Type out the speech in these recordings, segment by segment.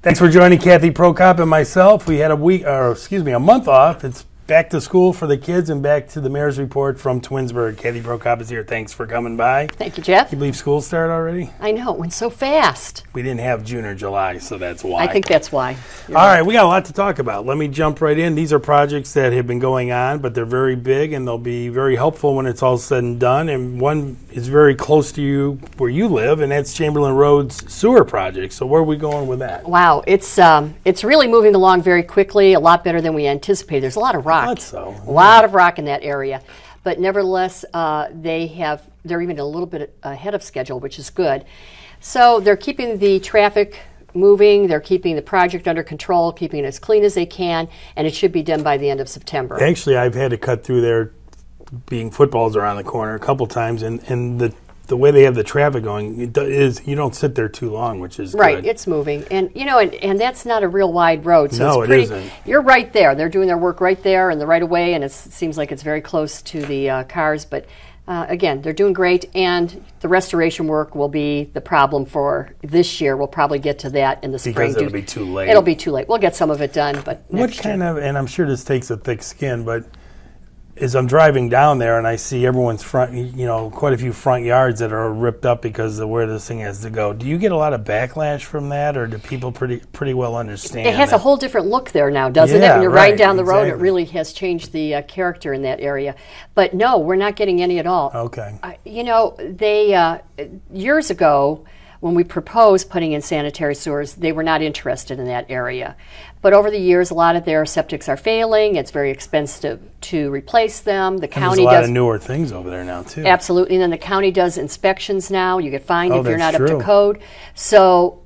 Thanks for joining Kathy Prokop and myself. We had a month off. It's back to school for the kids and back to the Mayor's Report from Twinsburg. Kathy Prokop is here. Thanks for coming by. Thank you, Jeff. Can you believe school started already? I know, it went so fast. We didn't have June or July, so that's why. I think that's why. All right, we got a lot to talk about. Let me jump right in. These are projects that have been going on, but they're very big, and they'll be very helpful when it's all said and done. And one is very close to you where you live, and that's Chamberlain Road's sewer project. So where are we going with that? Wow, it's really moving along very quickly, a lot better than we anticipated. There's a lot of rock. I thought so. A lot of rock in that area. But nevertheless, they're even a little bit ahead of schedule, which is good. So they're keeping the traffic moving, they're keeping the project under control, keeping it as clean as they can, and it should be done by the end of September. Actually, I've had to cut through there, being footballs around the corner a couple times, and the way they have the traffic going, you don't sit there too long, which is right. good. It's moving, and and that's not a real wide road, so no, it's pretty, it isn't. You're right there. They're doing their work right there in the right of way, and it seems like it's very close to the cars. But again, they're doing great, and the restoration work will be the problem for this year. We'll probably get to that in the spring. Because it'll be too late. It'll be too late. We'll get some of it done, but what kind of? And I'm sure this takes a thick skin, but as I'm driving down there and I see everyone's front, quite a few front yards that are ripped up because of where this thing has to go. Do you get a lot of backlash from that, or do people pretty well understand? It has a whole different look there now, doesn't it? When you're riding down the road, it really has changed the character in that area. But no, we're not getting any at all. Okay. They years ago, when we proposed putting in sanitary sewers, they were not interested in that area. But over the years, a lot of their septics are failing. It's very expensive to replace them. The county does a lot of newer things over there now, too. Absolutely. And then the county does inspections now. You get fined if you're not up true. to code. So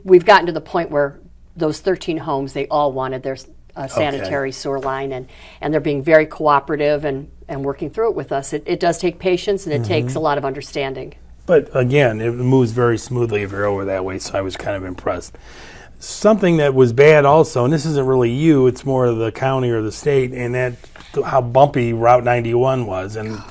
we've gotten to the point where those 13 homes, they all wanted their sanitary sewer line, and they're being very cooperative and working through it with us. It does take patience, and it takes a lot of understanding. But again, it moves very smoothly if you're over that way, so I was kind of impressed. Something that was bad also, and this isn't really you, it's more of the county or the state, and that how bumpy Route 91 was. And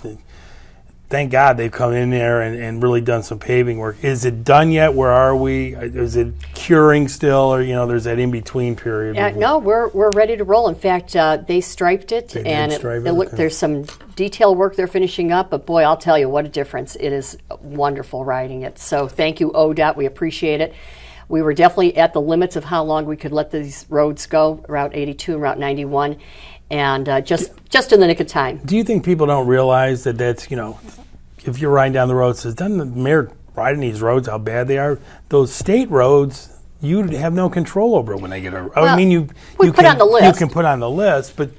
thank God they've come in there and really done some paving work. Is it done yet? Where are we? Is it curing still, or there's that in-between period? No, we're ready to roll. In fact, they striped it, there's some detail work they're finishing up, but boy, I'll tell you what a difference. It is wonderful riding it. So thank you, ODOT. We appreciate it. We were definitely at the limits of how long we could let these roads go, Route 82 and Route 91, and just in the nick of time. Do you think people don't realize that's, if you're riding down the road, it says, doesn't the mayor riding these roads, how bad they are? Those state roads, you have no control over when they get over. Well, you put on the list. You can put on the list, but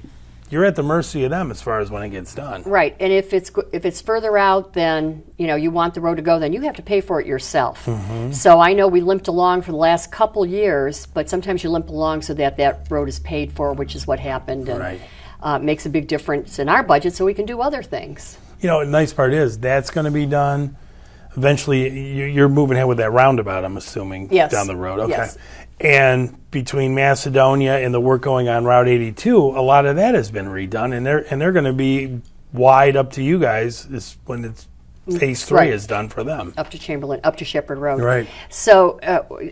you're at the mercy of them as far as when it gets done. Right, and if it's further out than you want the road to go, then you have to pay for it yourself. So I know we limped along for the last couple years, but sometimes you limp along so that road is paid for, which is what happened, and makes a big difference in our budget, so we can do other things. The nice part is that's going to be done. Eventually, you're moving ahead with that roundabout, I'm assuming, down the road. Okay. Yes. And between Macedonia and the work going on Route 82, a lot of that has been redone, and they're going to be wide up to you guys when it's Phase 3 is done for them. Up to Chamberlain, up to Shepherd Road. Right. So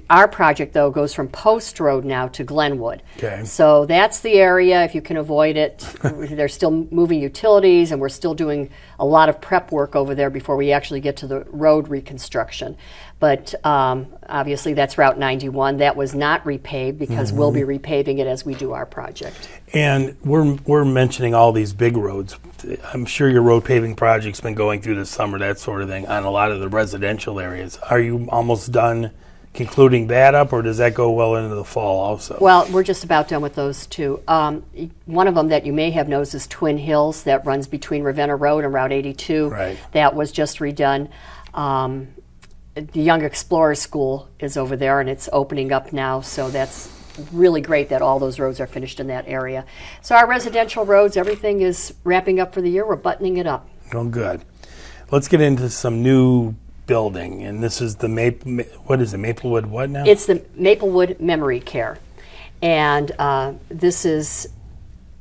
our project, though, goes from Post Road now to Glenwood. Okay. So that's the area, if you can avoid it. They're still moving utilities, and we're still doing a lot of prep work over there before we actually get to the road reconstruction. But obviously that's Route 91. That was not repaved because we'll be repaving it as we do our project. And we're mentioning all these big roads. I'm sure your road paving project's been going through this summer, that sort of thing, on a lot of the residential areas. Are you almost done concluding that up, or does that go well into the fall also? Well, we're just about done with those two. One of them that you may have noticed is Twin Hills, that runs between Ravenna Road and Route 82. Right. That was just redone. The Young Explorers School is over there, and it's opening up now, so that's really great that all those roads are finished in that area. So our residential roads, everything is wrapping up for the year. We're buttoning it up. Oh, good. Let's get into some new building, and this is the Maplewood what now? It's the Maplewood Memory Care, and this is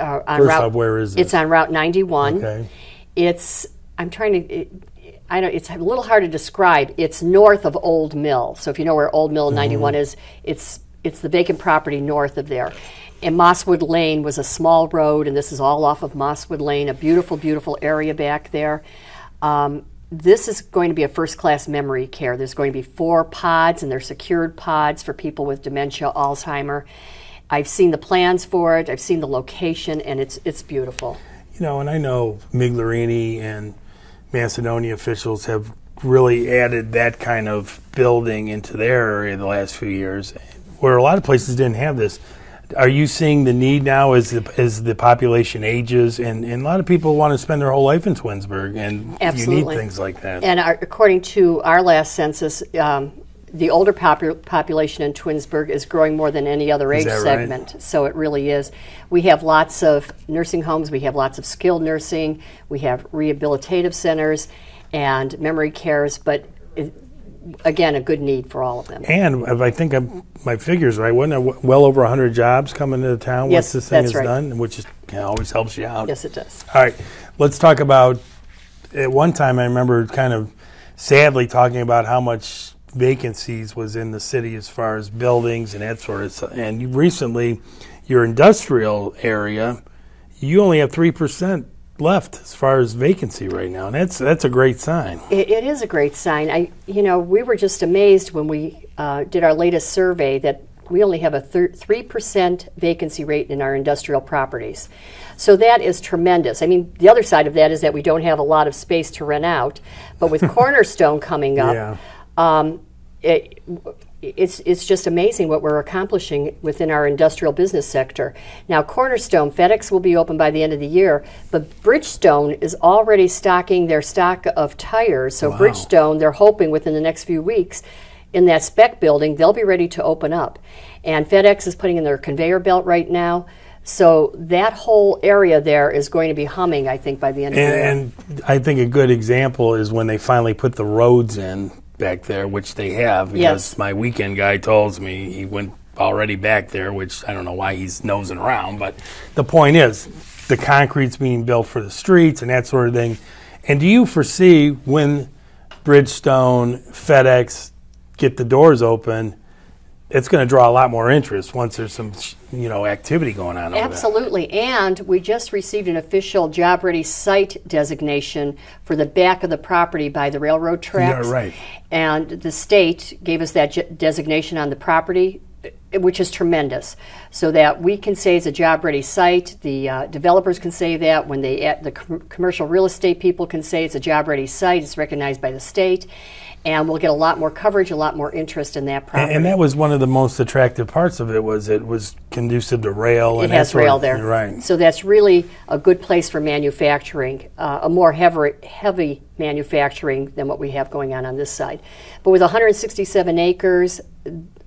on First Route. off, where is it? It's on Route 91. Okay. It's it's a little hard to describe. It's north of Old Mill. So if you know where Old Mill 91 is, it's it's the vacant property north of there. And Mosswood Lane was a small road, and this is all off of Mosswood Lane, a beautiful, beautiful area back there. This is going to be a first-class memory care. There's going to be 4 pods, and they're secured pods for people with dementia, Alzheimer. I've seen the plans for it. I've seen the location, and it's beautiful. You know, and I know Miglerini and Macedonia officials have really added that kind of building into their area the last few years, where a lot of places didn't have this. Are you seeing the need now as the population ages, and a lot of people want to spend their whole life in Twinsburg, and Absolutely. You need things like that? And according to our last census, the older population in Twinsburg is growing more than any other age segment. Right? So it really is. We have lots of nursing homes. We have lots of skilled nursing. We have rehabilitative centers and memory cares, but again, a good need for all of them. And if I think my figure's right, wasn't there well over 100 jobs coming into town once this thing is done, which is, always helps you out. Yes, it does. All right, let's talk about, at one time I remember kind of sadly talking about how much vacancies was in the city as far as buildings and that sort of stuff. And recently, your industrial area, you only have 3% left as far as vacancy right now, and that's a great sign. It is a great sign. We were just amazed when we did our latest survey that we only have a 3% vacancy rate in our industrial properties. So that is tremendous. I mean, the other side of that is that we don't have a lot of space to rent out, but with Cornerstone coming up, it's just amazing what we're accomplishing within our industrial business sector. Now, Cornerstone, FedEx will be open by the end of the year, but Bridgestone is already stocking their stock of tires. So Bridgestone, they're hoping within the next few weeks, in that spec building, they'll be ready to open up. And FedEx is putting in their conveyor belt right now. So that whole area there is going to be humming, I think, by the end of the year. And I think a good example is when they finally put the roads in back there, which they have, because my weekend guy tells me he went already back there, which I don't know why he's nosing around, but the point is the concrete's being built for the streets and that sort of thing. And do you foresee when Bridgestone, FedEx get the doors open, it's going to draw a lot more interest once there's some activity going on over there? Absolutely. And we just received an official job-ready site designation for the back of the property by the railroad tracks. Yeah, right. And the state gave us that designation on the property, which is tremendous, so that we can say it's a job-ready site. The developers can say that. When the commercial real estate people can say it's a job-ready site. It's recognized by the state. And we'll get a lot more coverage, a lot more interest in that property. And that was one of the most attractive parts of it, was it was conducive to rail. It has rail there. Right. So that's really a good place for manufacturing, a more heavy manufacturing than what we have going on this side. But with 167 acres,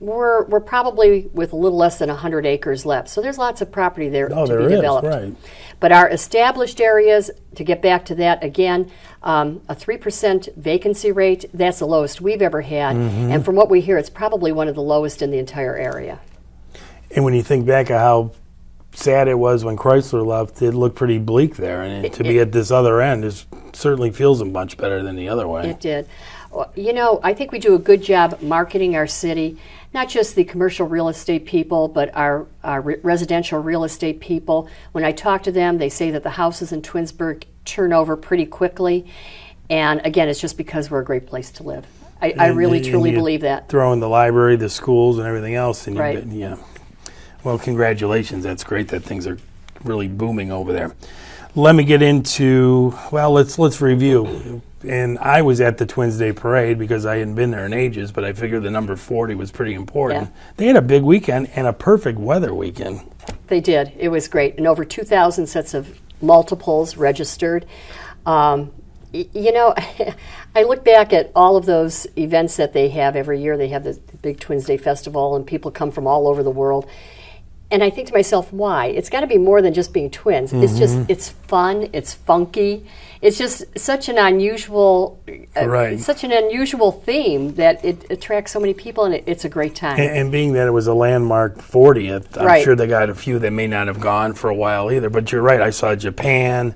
we're probably with a little less than 100 acres left. So there's lots of property there to be developed. Right. But our established areas, to get back to that again, a 3% vacancy rate, that's the lowest we've ever had. Mm-hmm. And from what we hear, it's probably one of the lowest in the entire area. And when you think back of how sad it was when Chrysler left, it looked pretty bleak there. And to be at this other end certainly feels much better than the other way. It did. I think we do a good job marketing our city, not just the commercial real estate people, but our residential real estate people. When I talk to them, they say that the houses in Twinsburg turn over pretty quickly. And again, it's just because we're a great place to live. I really, truly believe that. Throw in the library, the schools, and everything else. And right. Well, congratulations. That's great that things are really booming over there. Let me get into, let's review. And I was at the Twins Day Parade because I hadn't been there in ages, but I figured the number 40 was pretty important. Yeah. They had a big weekend and a perfect weather weekend. They did. It was great. And over 2,000 sets of multiples registered. I look back at all of those events that they have every year. They have the big Twins Day Festival, and people come from all over the world. And I think to myself, why? It's got to be more than just being twins. Mm-hmm. It's fun, it's funky. It's just such an unusual, such an unusual theme that it attracts so many people, and it's a great time. And being that it was a landmark 40th, I'm sure they got a few that may not have gone for a while either. But you're right, I saw Japan,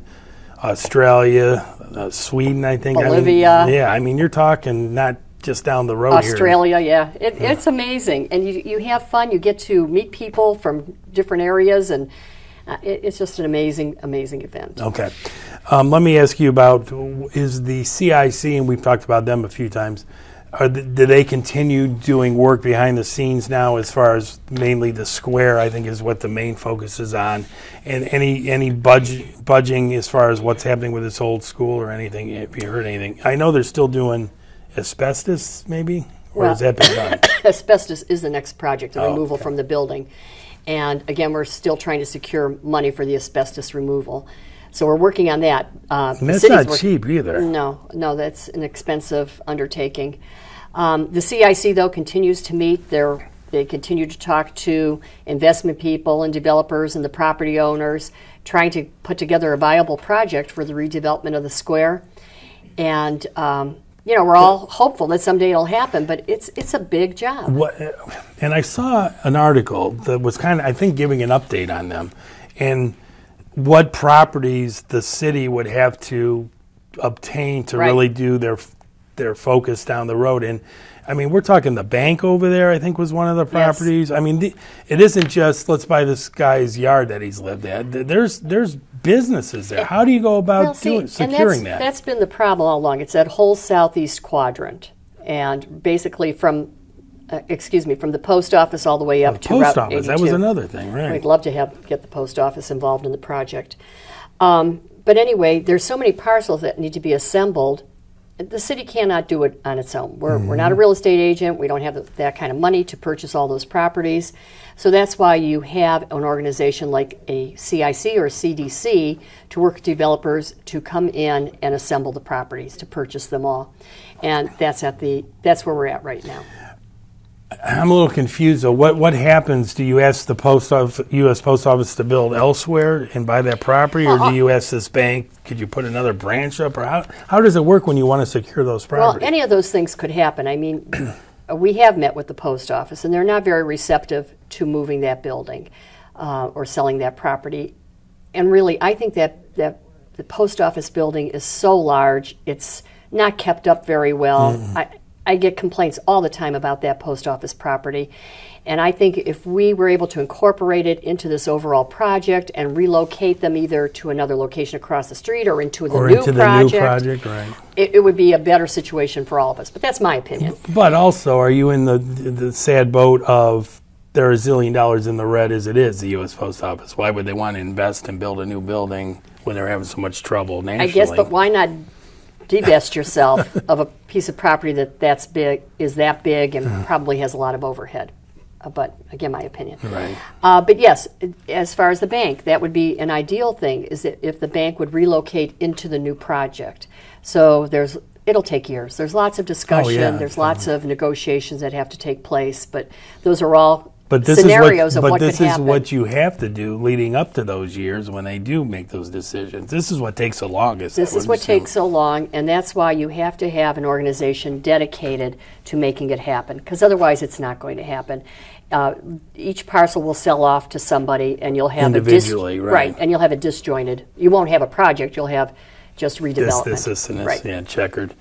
Australia, Sweden, I think. Bolivia. You're talking not just down the road Australia, yeah. It's amazing. And you have fun. You get to meet people from different areas, and it's just an amazing, amazing event. Okay. Let me ask you about, is the CIC, and we've talked about them a few times, do they continue doing work behind the scenes now as far as mainly the square, I think, is what the main focus is on? And any budging as far as what's happening with this old school or anything? Have you heard anything? I know they're still doing asbestos, maybe? Or has that been done? Asbestos is the next project, the removal from the building. And again, we're still trying to secure money for the asbestos removal. So we're working on that. And that's not cheap either. No, that's an expensive undertaking. The CIC, though, continues to meet. They continue to talk to investment people and developers and the property owners, trying to put together a viable project for the redevelopment of the square. And we're all hopeful that someday it'll happen, but it's a big job. And I saw an article that was kind of, I think, giving an update on them and what properties the city would have to obtain to really do their focus down the road. And I mean, we're talking the bank over there, I think, was one of the properties. Yes. I mean, it isn't just let's buy this guy's yard that he's lived at. There's businesses there. How do you go about securing that? That's been the problem all along. It's that whole southeast quadrant, and basically from the post office all the way up to Route 82. That was another thing, right? We'd love to get the post office involved in the project. But anyway, there's so many parcels that need to be assembled. The city cannot do it on its own. We're not a real estate agent. We don't have that kind of money to purchase all those properties. So that's why you have an organization like a CIC or a CDC to work with developers to come in and assemble the properties, to purchase them all. And that's where we're at right now. I'm a little confused though. What happens? Do you ask the U.S. Post Office to build elsewhere and buy that property, or do you ask this bank, could you put another branch up, or how does it work when you want to secure those properties? Well, any of those things could happen. I mean, we have met with the post office, and they're not very receptive to moving that building or selling that property. And really, I think that the post office building is so large, it's not kept up very well. I get complaints all the time about that post office property. And I think if we were able to incorporate it into this overall project and relocate them either to another location across the street or into the new project, right. It would be a better situation for all of us. But that's my opinion. But also, are you in the sad boat of they're $1 zillion in the red as it is, the U.S. Post Office? Why would they want to invest and build a new building when they're having so much trouble nationally? I guess, but why not divest yourself of a piece of property that's that big and probably has a lot of overhead. But again, my opinion. Right. But yes, as far as the bank, that would be an ideal thing, is that if the bank would relocate into the new project. So it'll take years. There's lots of discussion. There's lots of negotiations that have to take place. But those are all scenarios of what could happen. But this is what you have to do leading up to those years when they do make those decisions. This is what takes so long. This is what takes so long, and that's why you have to have an organization dedicated to making it happen, because otherwise it's not going to happen. Each parcel will sell off to somebody, and you'll have individually, right? And you'll have a disjointed. You won't have a project. You'll have just redevelopment. This, and this, yeah, checkered.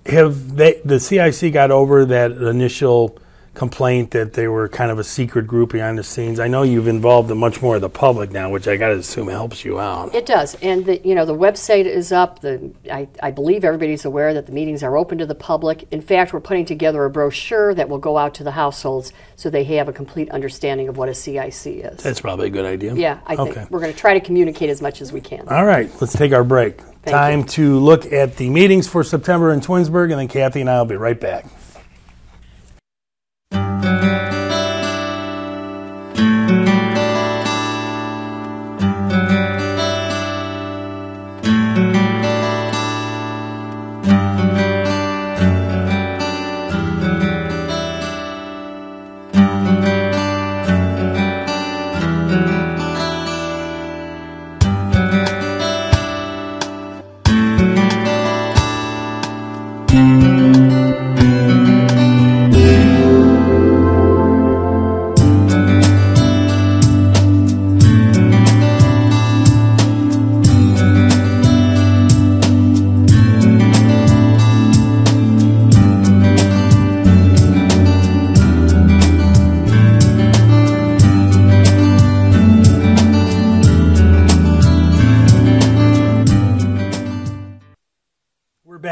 Have the CIC got over that initial complaint that they were kind of a secret group behind the scenes? I know you've involved much more of the public now, which I got to assume helps you out. It does, and the website is up. I believe everybody's aware that the meetings are open to the public. In fact, we're putting together a brochure that will go out to the households so they have a complete understanding of what a CIC is. That's probably a good idea. Yeah, I think we're going to try to communicate as much as we can. All right, let's take our break. Time to look at the meetings for September in Twinsburg, and then Kathy and I will be right back.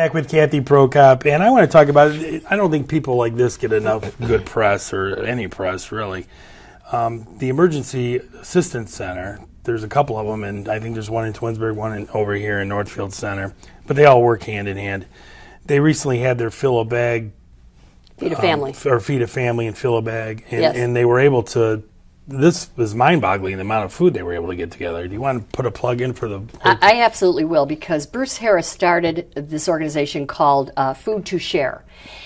Back with Kathy Prokop, and I want to talk about it. I don't think people like this get enough good press, or any press, really. The Emergency Assistance Center, there's a couple of them, and I think there's one in Twinsburg, one over here in Northfield Center, but they all work hand in hand. They recently had their Fill a Bag. Feed a Family. Or Feed a Family and Fill a Bag, and they were able to. This was mind-boggling, the amount of food they were able to get together. Do you want to put a plug in for the... I absolutely will, because Bruce Harris started this organization called Food to Share.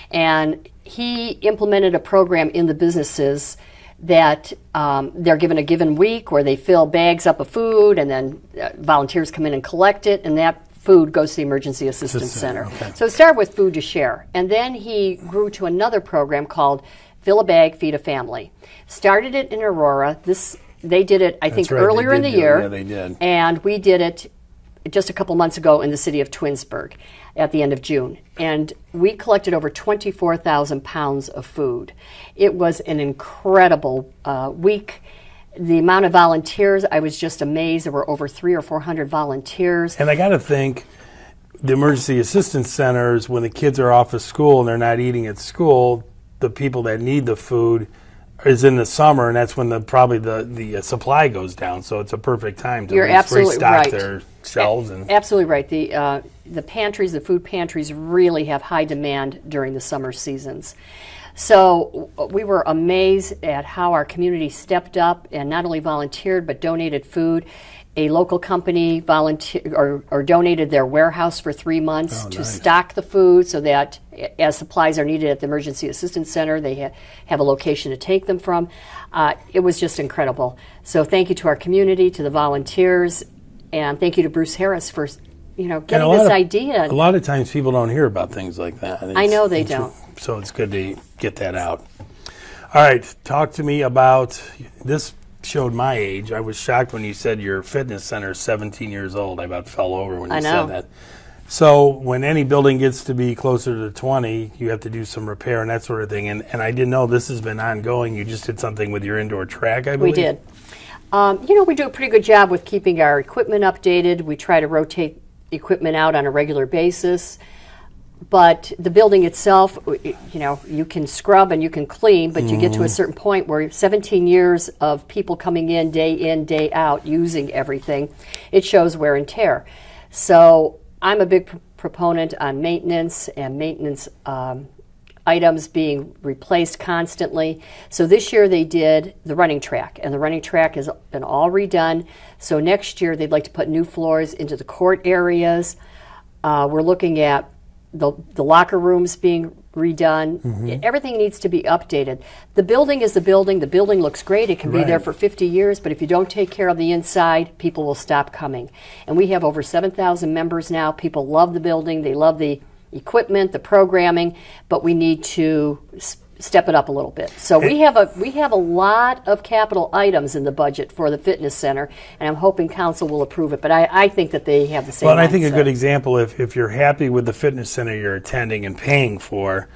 And he implemented a program in the businesses that they're given a given week where they fill bags up of food, and then volunteers come in and collect it, and that food goes to the Emergency Assistance Center. Okay. So it started with Food to Share. And then he grew to another program called Fill a Bag, Feed a Family. Started it in Aurora. They did it, I think, earlier in the year. Yeah, they did. And we did it just a couple months ago in the city of Twinsburg at the end of June. And we collected over 24,000 pounds of food. It was an incredible week. The amount of volunteers, I was just amazed. There were over 300 or 400 volunteers. And I got to think, the Emergency Assistance Centers, when the kids are off of school and they're not eating at school, the people that need the food is in the summer, and that's when probably the supply goes down. So it's a perfect time to restock their shelves. Absolutely right. The pantries, the food pantries, really have high demand during the summer seasons. So we were amazed at how our community stepped up and not only volunteered but donated food. A local company volunteered or donated their warehouse for 3 months to stock the food, so that as supplies are needed at the Emergency Assistance Center, they have a location to take them from. It was just incredible. So thank you to our community, to the volunteers, and thank you to Bruce Harris for getting this idea. A lot of times people don't hear about things like that. I know they don't. So it's good to get that out. All right, talk to me about this. Showed my age. I was shocked when you said your fitness center is 17 years old. I about fell over when you said that. So when any building gets to be closer to 20, you have to do some repair and that sort of thing. And I didn't know this has been ongoing. You just did something with your indoor track, I believe. We did. We do a pretty good job with keeping our equipment updated. We try to rotate equipment out on a regular basis. But the building itself, you can scrub and you can clean, but you get to a certain point where 17 years of people coming in, day out, using everything, it shows wear and tear. So I'm a big proponent on maintenance and maintenance items being replaced constantly. So this year they did the running track, and the running track has been all redone. So next year they'd like to put new floors into the court areas. We're looking at the locker rooms being redone. Everything needs to be updated. The building is the building. The building looks great. It can be there for 50 years, but if you don't take care of the inside, people will stop coming. And we have over 7,000 members now. People love the building. They love the equipment, the programming, but we need to step it up a little bit. So we have a lot of capital items in the budget for the fitness center, and I'm hoping council will approve it. But I think that they have the same. Well, and I think a good example, if you're happy with the fitness center you're attending and paying for,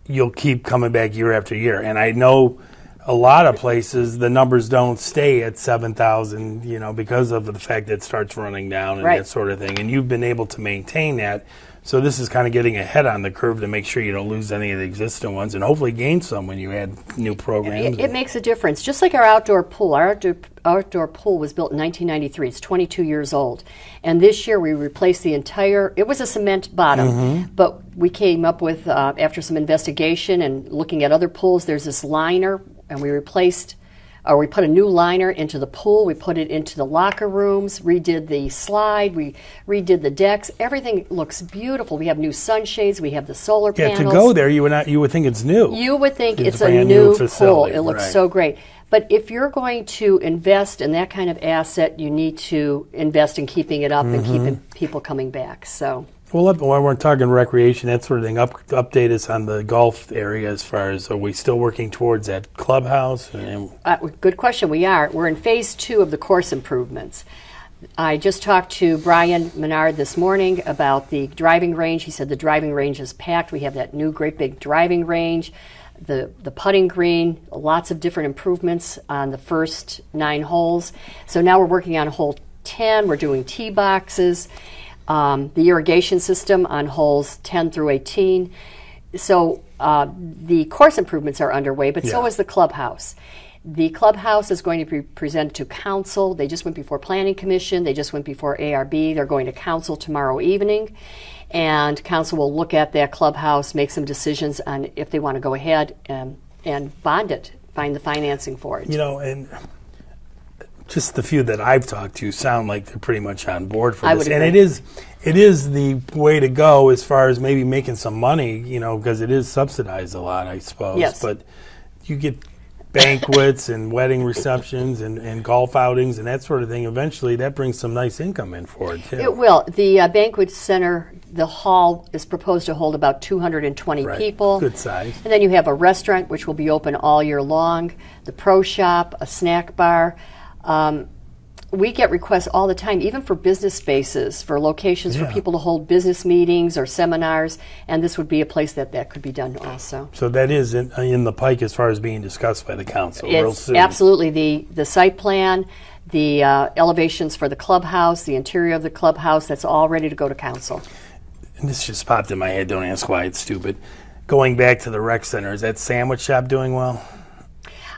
you'll keep coming back year after year. And I know a lot of places the numbers don't stay at 7,000, because of the fact that it starts running down and that sort of thing. And you've been able to maintain that. So this is kind of getting ahead on the curve to make sure you don't lose any of the existing ones and hopefully gain some when you add new programs. It makes a difference. Just like our outdoor pool. Our outdoor pool was built in 1993. It's 22 years old. And this year we replaced the entire, it was a cement bottom, but we came up with, after some investigation and looking at other pools, there's this liner, and we put a new liner into the pool. We put it into the locker rooms, redid the slide, we redid the decks. Everything looks beautiful. We have new sunshades. We have the solar panels. Yeah, to go there, you would think it's new. You would think it's a new pool. It looks so great. But if you're going to invest in that kind of asset, you need to invest in keeping it up and keeping people coming back. So. Well, when we're talking recreation, that sort of thing, update us on the golf area as far as, are we still working towards that clubhouse? Good question. We are. We're in phase 2 of the course improvements. I just talked to Brian Menard this morning about the driving range. He said the driving range is packed. We have that new great big driving range, the putting green, lots of different improvements on the first 9 holes. So now we're working on hole 10. We're doing tee boxes. the irrigation system on holes 10 through 18. So the course improvements are underway, but so is the clubhouse. The clubhouse is going to be presented to council. They just went before Planning Commission. They just went before ARB. They're going to council tomorrow evening. And council will look at that clubhouse, make some decisions on if they want to go ahead and bond it, find the financing for it. You know, and just the few that I've talked to sound like they're pretty much on board for this. And it is the way to go as far as maybe making some money, you know, because it is subsidized a lot, I suppose. Yes. But you get banquets and wedding receptions and golf outings and that sort of thing. Eventually, that brings some nice income in for it, too. It will. The banquet center, the hall, is proposed to hold about 220 people. Good size. And then you have a restaurant, which will be open all year long, the pro shop, a snack bar. We get requests all the time, even for business spaces, for locations for people to hold business meetings or seminars, and this would be a place that could be done also. So that is in the pike as far as being discussed by the council real soon. Absolutely. The site plan, the elevations for the clubhouse, the interior of the clubhouse, that's all ready to go to council. And this just popped in my head, don't ask why, it's stupid. Going back to the rec center, is that sandwich shop doing well?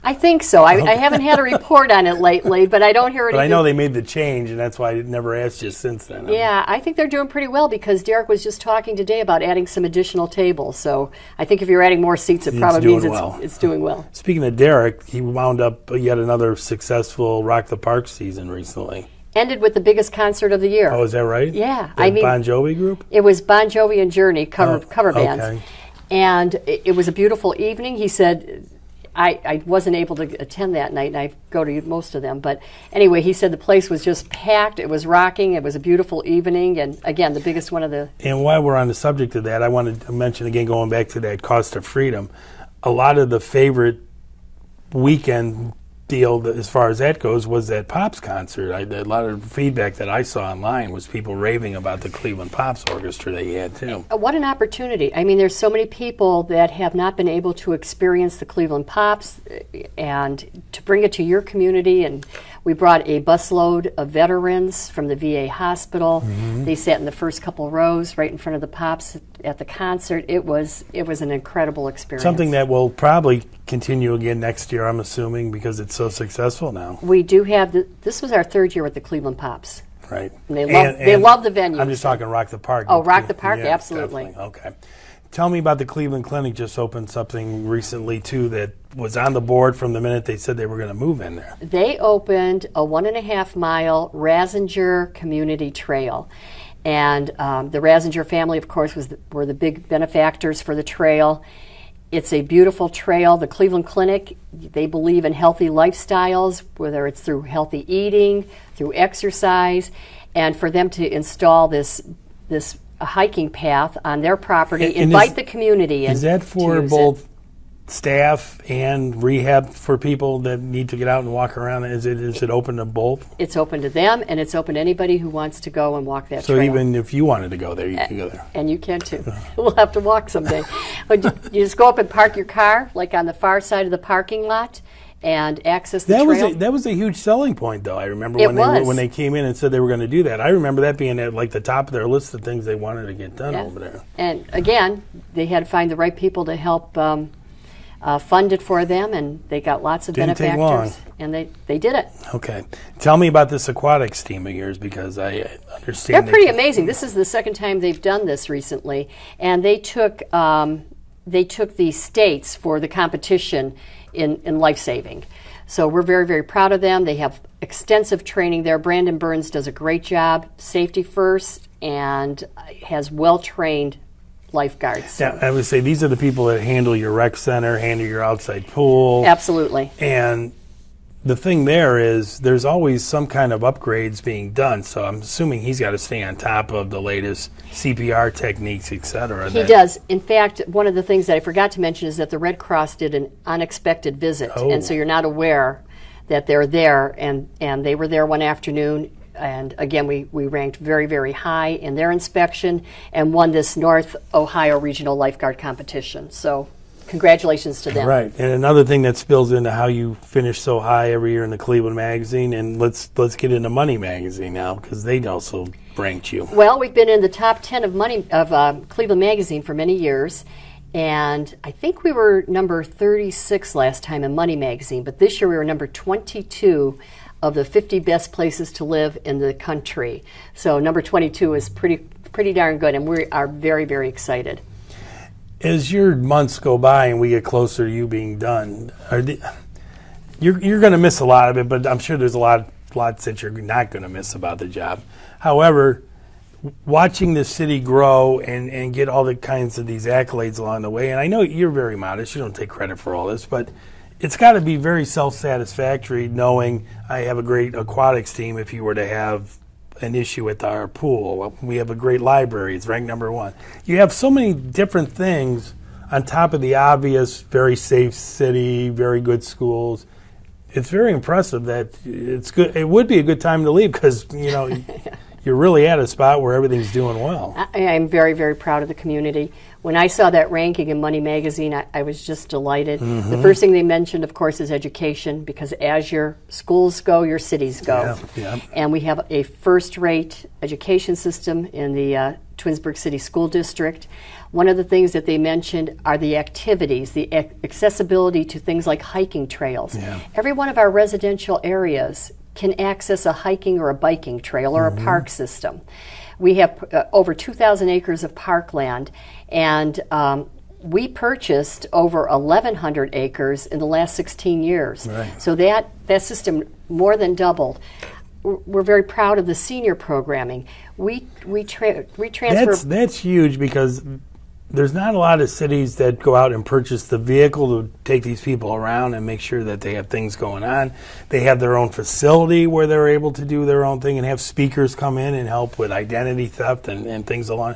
I think so. I haven't had a report on it lately, but I don't hear anything. But I know they made the change, and that's why I never asked you since then. Yeah, I think they're doing pretty well because Derek was just talking today about adding some additional tables. So I think if you're adding more seats, it probably means it's doing well. Speaking of Derek, he wound up yet another successful Rock the Park season recently. Ended with the biggest concert of the year. Oh, is that right? Yeah. I mean, Bon Jovi group? It was Bon Jovi and Journey cover bands. Okay. And it was a beautiful evening. He said... I wasn't able to attend that night, and I go to most of them. But anyway, he said the place was just packed. It was rocking. It was a beautiful evening. And, again, the biggest one of the... And while we're on the subject of that, I wanted to mention, again, going back to that Cost of Freedom, a lot of the favorite weekend deal as far as that goes was that Pops concert. A lot of feedback that I saw online was people raving about the Cleveland Pops Orchestra that you had, too. What an opportunity. I mean, there's so many people that have not been able to experience the Cleveland Pops, and to bring it to your community. And we brought a busload of veterans from the VA hospital. Mm-hmm. They sat in the first couple rows right in front of the Pops at the concert. It was an incredible experience. Something that will probably continue again next year, I'm assuming, because it's so successful now. We do have this was our third year with the Cleveland Pops. Right. And they love the venue. I'm just talking Rock the Park. Oh, Rock the Park, yeah, absolutely. Definitely. Okay. Tell me about the Cleveland Clinic. Just opened something recently, too, that was on the board from the minute they said they were going to move in there. They opened a 1.5-mile Rasinger Community Trail. And the Rasinger family, of course, were the big benefactors for the trail. It's a beautiful trail. The Cleveland Clinic, they believe in healthy lifestyles, whether it's through healthy eating, through exercise, and for them to install this hiking path on their property, invite the community in. Is that for both staff and rehab for people that need to get out and walk around? Is it open to both? It's open to them, and it's open to anybody who wants to go and walk that trail. So even if you wanted to go there, you can go there. And you can too. We'll have to walk someday. But you just go up and park your car, like on the far side of the parking lot, and access the trail. That was a huge selling point, though. I remember when they came in and said they were going to do that. I remember that being at like the top of their list of things they wanted to get done over there. And again, they had to find the right people to help fund it for them, and they got lots of benefactors. Take long. And they did it. Okay. Tell me about this aquatics team of yours, because I understand they're pretty amazing. This is the second time they've done this recently, and they took the states for the competition in life saving. So we're very, very proud of them. They have extensive training there. Brandon Burns does a great job, safety first, and has well-trained lifeguards. Yeah, I would say these are the people that handle your rec center, handle your outside pool. Absolutely. And the thing there is there's always some kind of upgrades being done, so I'm assuming he's got to stay on top of the latest CPR techniques, et cetera. He does. In fact, one of the things that I forgot to mention is that the Red Cross did an unexpected visit, and so you're not aware that they're there, and they were there one afternoon. And again, we ranked very, very high in their inspection and won this North Ohio Regional Lifeguard Competition. So congratulations to them. Right, and another thing that spills into how you finish so high every year in the Cleveland Magazine, and let's get into Money Magazine now, because they also ranked you. Well, we've been in the top 10 of Cleveland Magazine for many years, and I think we were number 36 last time in Money Magazine, but this year we were number 22 of the 50 best places to live in the country. So number 22 is pretty darn good, and we are very, very excited. As your months go by and we get closer to you being done, you're going to miss a lot of it, but I'm sure there's a lot that you're not going to miss about the job. However, watching the city grow and get all the kinds of these accolades along the way, and I know you're very modest, you don't take credit for all this, but it's got to be very self-satisfactory knowing I have a great aquatics team if you were to have an issue at our pool. We have a great library. It's ranked number 1. You have so many different things on top of the obvious, very safe city, very good schools. It's very impressive that it's good. It would be a good time to leave because, you're really at a spot where everything's doing well. I'm very, very proud of the community. When I saw that ranking in Money Magazine, I was just delighted. Mm-hmm. The first thing they mentioned, of course, is education, because as your schools go, your cities go. Yeah. And we have a first-rate education system in the Twinsburg City School District. One of the things that they mentioned are the activities, the accessibility to things like hiking trails. Yeah. Every one of our residential areas can access a hiking or a biking trail or a park system. We have over 2,000 acres of parkland, and we purchased over 1,100 acres in the last 16 years. Right. So that system more than doubled. We're very proud of the senior programming. We transfer. That's huge, because there's not a lot of cities that go out and purchase the vehicle to take these people around and make sure that they have things going on. They have their own facility where they're able to do their own thing and have speakers come in and help with identity theft and things along.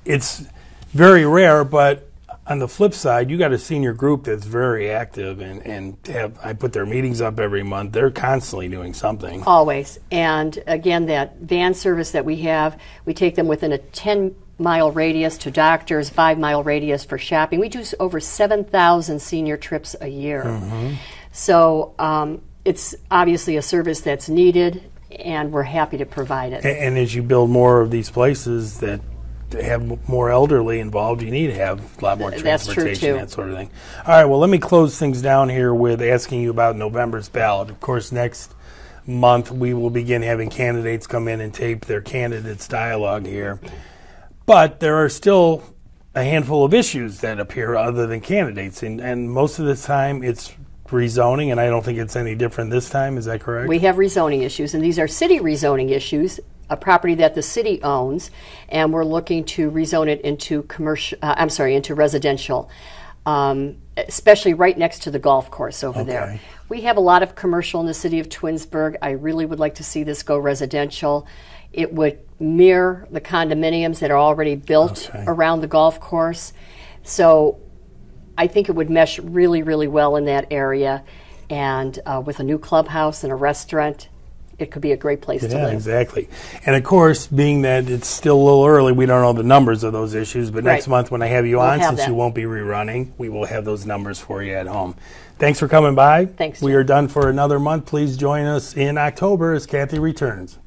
It's very rare, but on the flip side, you got a senior group that's very active and I put their meetings up every month. They're constantly doing something. Always. And again, that van service that we have, we take them within a 10-mile radius to doctors, 5-mile radius for shopping. We do over 7,000 senior trips a year. Mm-hmm. So it's obviously a service that's needed, and we're happy to provide it. And as you build more of these places that have more elderly involved, you need to have a lot more transportation, that sort of thing. All right, well, let me close things down here with asking you about November's ballot. Of course, next month we will begin having candidates come in and tape their candidates' dialogue here. But there are still a handful of issues that appear other than candidates, and most of the time it's rezoning, and I don't think it's any different this time. Is that correct? We have rezoning issues, and these are city rezoning issues, a property that the city owns, and we're looking to rezone it into into residential, especially right next to the golf course over there. We have a lot of commercial in the city of Twinsburg. I really would like to see this go residential. It would mirror the condominiums that are already built around the golf course. So I think it would mesh really, really well in that area. And with a new clubhouse and a restaurant, it could be a great place to live. Yeah, exactly. And of course, being that it's still a little early, we don't know the numbers of those issues, but next month when I have you on, since you won't be rerunning, we will have those numbers for you at home. Thanks for coming by. Thanks. We are done for another month. Please join us in October as Kathy returns.